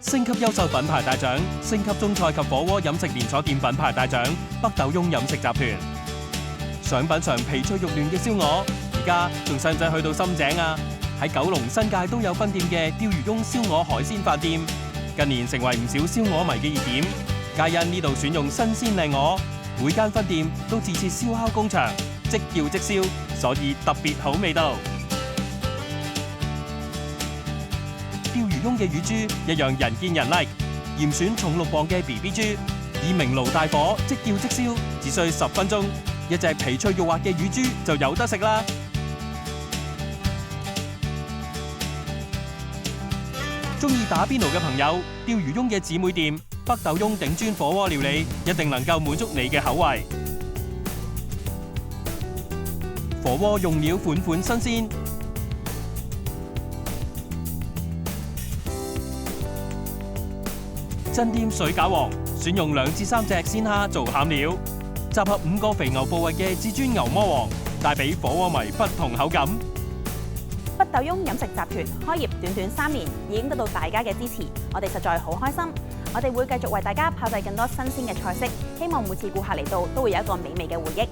升級優秀品牌大獎，升級中菜及火鍋飲食連鎖店品牌大獎，北斗翁飲食集團。想品嚐皮脆肉嫩嘅燒鵝，而家仲使唔使去到深井啊？喺九龍新界都有分店嘅釣魚翁燒鵝海鮮飯店，近年成為唔少燒鵝迷嘅熱點。皆因呢度選用新鮮靚鵝，每間分店都自設燒烤工場，即叫即燒，所以特別好味道。釣魚翁嘅乳豬一樣人見人力，嚴選重6磅嘅 BB 豬，以明爐大火即叫即燒，只需10分鐘，一隻皮脆肉滑嘅乳豬就有得食啦！中意打邊爐嘅朋友，釣魚翁嘅姊妹店北斗翁頂磚火鍋料理一定能夠滿足你嘅口味。火鍋用料款款新鮮，鎮店水餃王選用2至3隻鮮蝦做餡料，集合5個肥牛部位嘅至尊牛魔王，帶俾火鍋迷不同口感。北斗翁飲食集團開業短短3年，已經得到大家嘅支持，我哋實在好開心。我哋會繼續為大家炮製更多新鮮嘅菜式，希望每次顧客嚟到都會有一個美味嘅回憶。